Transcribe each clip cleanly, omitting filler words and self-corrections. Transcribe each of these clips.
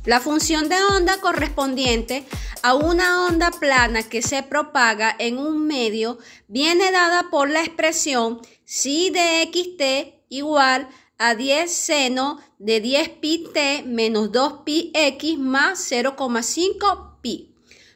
La función de onda correspondiente a una onda plana que se propaga en un medio viene dada por la expresión psi de xt igual a 10 seno de 10 pi t menos 2 pi x más 0,5 pi,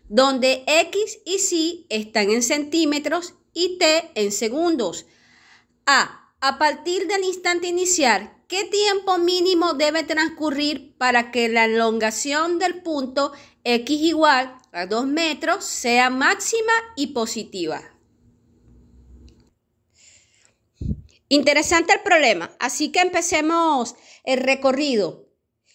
donde x y psi están en centímetros y t en segundos. A partir del instante inicial, ¿qué tiempo mínimo debe transcurrir para que la elongación del punto x igual a 2 metros sea máxima y positiva? Interesante el problema, así que empecemos el recorrido.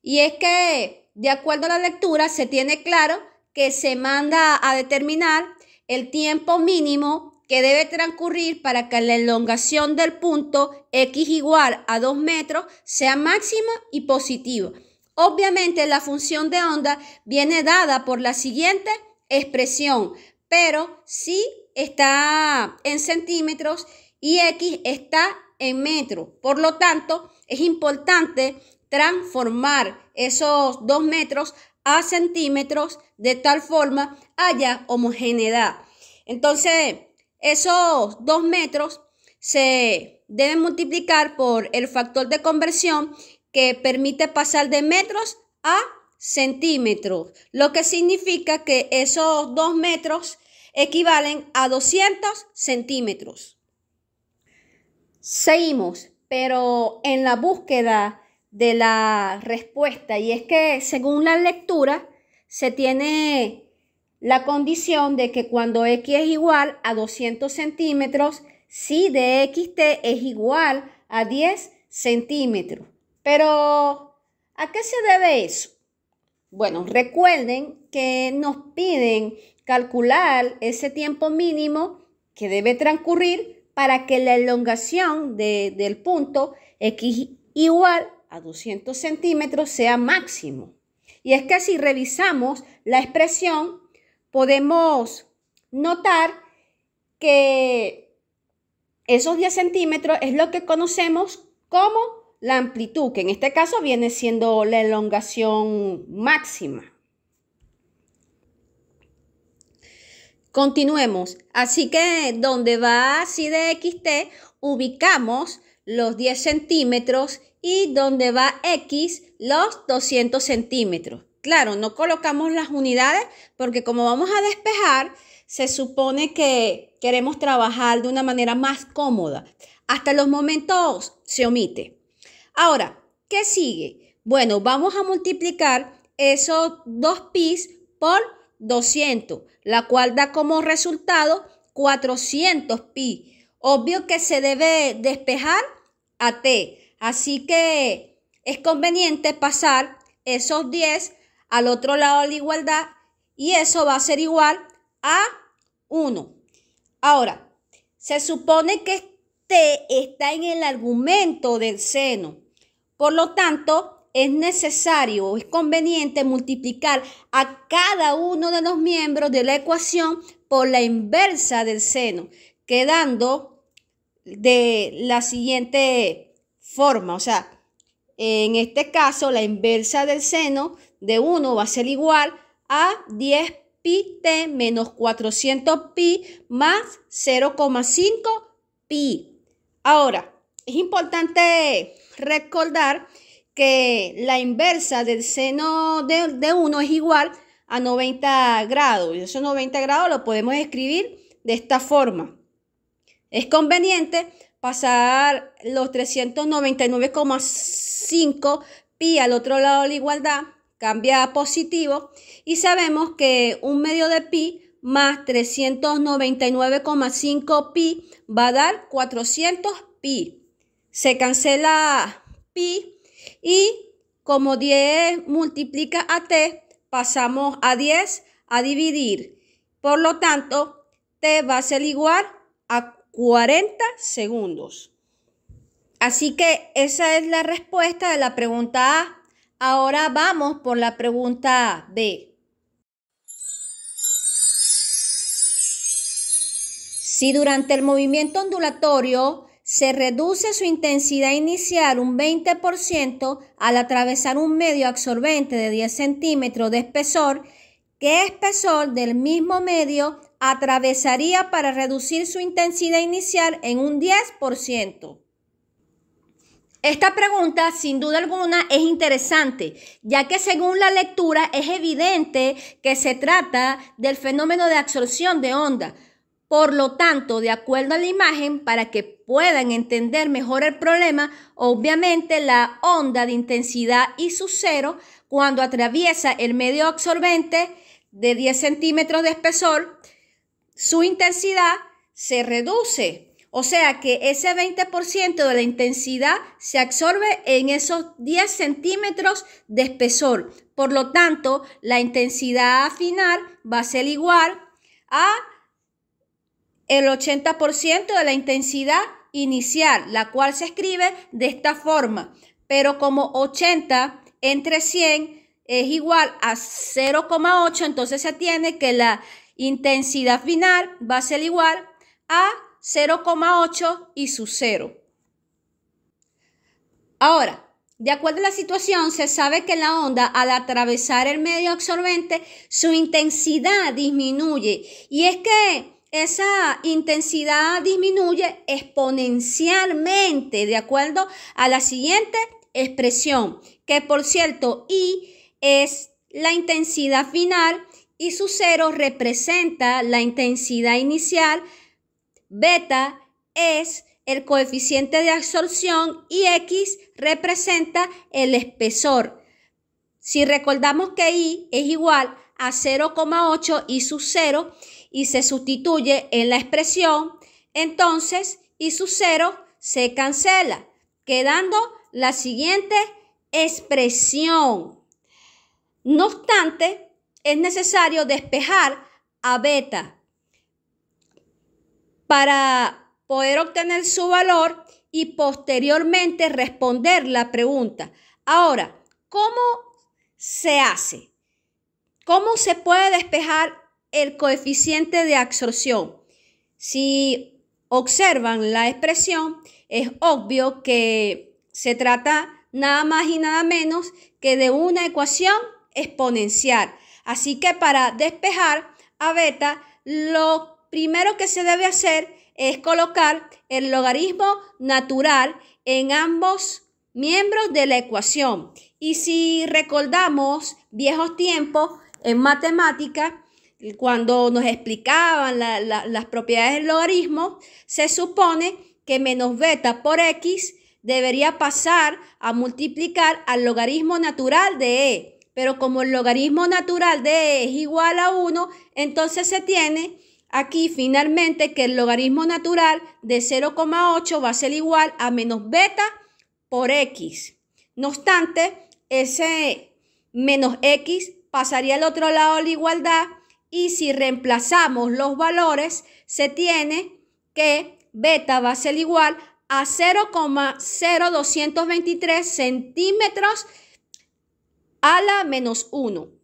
Y es que, de acuerdo a la lectura, se tiene claro que se manda a determinar el tiempo mínimo que debe transcurrir para que la elongación del punto x igual a 2 metros sea máxima y positiva. Obviamente la función de onda viene dada por la siguiente expresión, pero si está en centímetros y x está en metros. Por lo tanto, es importante transformar esos 2 metros a centímetros de tal forma haya homogeneidad. Entonces, esos 2 metros se deben multiplicar por el factor de conversión que permite pasar de metros a centímetros, lo que significa que esos 2 metros equivalen a 200 centímetros. Seguimos, pero en la búsqueda de la respuesta, y es que según la lectura se tiene la condición de que cuando x es igual a 200 centímetros, psi de xt es igual a 10 centímetros. Pero, ¿a qué se debe eso? Bueno, recuerden que nos piden calcular ese tiempo mínimo que debe transcurrir para que la elongación del punto x igual a 200 centímetros sea máximo. Y es que si revisamos la expresión, podemos notar que esos 10 centímetros es lo que conocemos como la amplitud, que en este caso viene siendo la elongación máxima. Continuemos. Así que donde va psi de xt, ubicamos los 10 centímetros y donde va x, los 200 centímetros. Claro, no colocamos las unidades porque como vamos a despejar, se supone que queremos trabajar de una manera más cómoda. Hasta los momentos se omite. Ahora, ¿qué sigue? Bueno, vamos a multiplicar esos 2 pi por 200, la cual da como resultado 400 pi. Obvio que se debe despejar a t, así que es conveniente pasar esos 10 al otro lado de la igualdad y eso va a ser igual a 1. Ahora, se supone que t está en el argumento del seno. Por lo tanto, es necesario, es conveniente multiplicar a cada uno de los miembros de la ecuación por la inversa del seno, quedando de la siguiente forma. O sea, en este caso, la inversa del seno de 1 va a ser igual a 10 pi t menos 400 pi más 0,5 pi. Ahora, es importante recordar que la inversa del seno de 1 es igual a 90 grados. Y esos 90 grados lo podemos escribir de esta forma. Es conveniente pasar los 399,5 pi al otro lado de la igualdad, cambia a positivo y sabemos que 1 medio de pi más 399,5 pi va a dar 400 pi. Se cancela pi y como 10 multiplica a t, pasamos a 10 a dividir. Por lo tanto, t va a ser igual a 40 segundos. Así que esa es la respuesta de la pregunta A. Ahora vamos por la pregunta B. Si durante el movimiento ondulatorio se reduce su intensidad inicial un 20% al atravesar un medio absorbente de 10 centímetros de espesor. ¿Qué espesor del mismo medio atravesaría para reducir su intensidad inicial en un 10%? Esta pregunta, sin duda alguna, es interesante, ya que según la lectura es evidente que se trata del fenómeno de absorción de onda. Por lo tanto, de acuerdo a la imagen, para que puedan entender mejor el problema, obviamente la onda de intensidad I sub 0, cuando atraviesa el medio absorbente de 10 centímetros de espesor, su intensidad se reduce. O sea que ese 20% de la intensidad se absorbe en esos 10 centímetros de espesor. Por lo tanto, la intensidad final va a ser igual a el 80% de la intensidad inicial, la cual se escribe de esta forma. Pero como 80 entre 100 es igual a 0,8, entonces se tiene que la intensidad final va a ser igual a 0,8 I sub 0. Ahora, de acuerdo a la situación, se sabe que la onda, al atravesar el medio absorbente, su intensidad disminuye. Y es que esa intensidad disminuye exponencialmente, de acuerdo a la siguiente expresión, que por cierto, I es la intensidad final, I sub 0 representa la intensidad inicial, beta es el coeficiente de absorción y X representa el espesor. Si recordamos que I es igual a 0,8 I sub 0 y se sustituye en la expresión, entonces I sub 0 se cancela, quedando la siguiente expresión. No obstante, es necesario despejar a beta para poder obtener su valor y posteriormente responder la pregunta. Ahora, ¿cómo se hace? ¿Cómo se puede despejar el coeficiente de absorción? Si observan la expresión, es obvio que se trata nada más y nada menos que de una ecuación exponencial. Así que para despejar a beta, lo primero que se debe hacer es colocar el logaritmo natural en ambos miembros de la ecuación. Y si recordamos viejos tiempos en matemática, cuando nos explicaban las propiedades del logaritmo, se supone que menos beta por X debería pasar a multiplicar al logaritmo natural de E. Pero como el logaritmo natural de E es igual a 1, entonces se tiene aquí finalmente que el logaritmo natural de 0,8 va a ser igual a menos beta por X. No obstante, ese menos X pasaría al otro lado de la igualdad y si reemplazamos los valores, se tiene que beta va a ser igual a 0,0223 centímetros a la menos 1.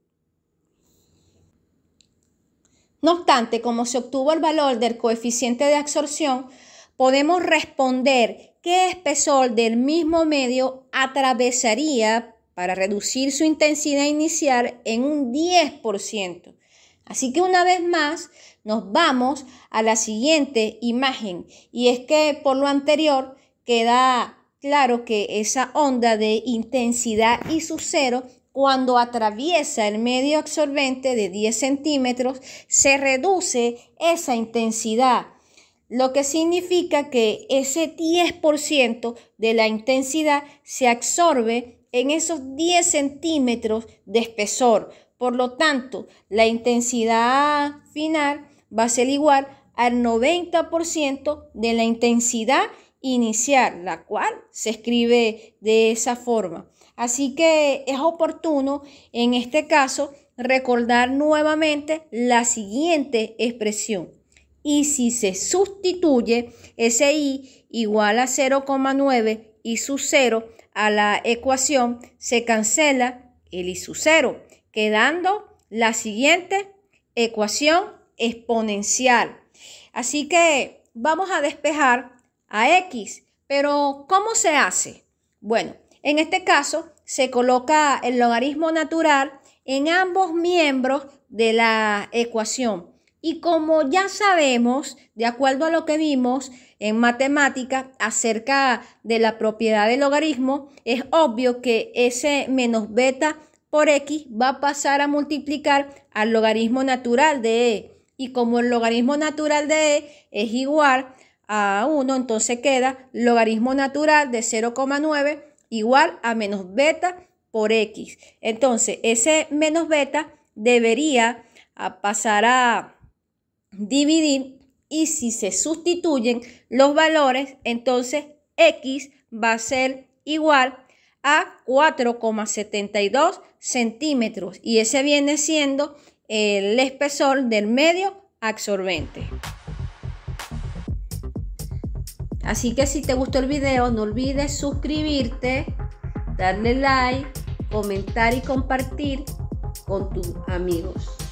No obstante, como se obtuvo el valor del coeficiente de absorción, podemos responder qué espesor del mismo medio atravesaría para reducir su intensidad inicial en un 10%. Así que una vez más nos vamos a la siguiente imagen y es que por lo anterior queda claro que esa onda de intensidad I sub 0 cuando atraviesa el medio absorbente de 10 centímetros, se reduce esa intensidad, lo que significa que ese 10% de la intensidad se absorbe en esos 10 centímetros de espesor. Por lo tanto, la intensidad final va a ser igual al 90% de la intensidad inicial, la cual se escribe de esa forma. Así que es oportuno en este caso recordar nuevamente la siguiente expresión. Y si se sustituye ese I igual a 0,9 I sub 0 a la ecuación, se cancela el I sub 0, quedando la siguiente ecuación exponencial. Así que vamos a despejar a X. Pero, ¿cómo se hace? Bueno, en este caso se coloca el logaritmo natural en ambos miembros de la ecuación. Y como ya sabemos, de acuerdo a lo que vimos en matemática acerca de la propiedad del logaritmo, es obvio que ese menos beta por X va a pasar a multiplicar al logaritmo natural de E. Y como el logaritmo natural de E es igual a 1, entonces queda logaritmo natural de 0,9 igual a menos beta por X. Entonces, ese menos beta debería pasar a dividir, y si se sustituyen los valores, entonces X va a ser igual a 4,72 centímetros. Y ese viene siendo el espesor del medio absorbente. Así que si te gustó el video, no olvides suscribirte, darle like, comentar y compartir con tus amigos.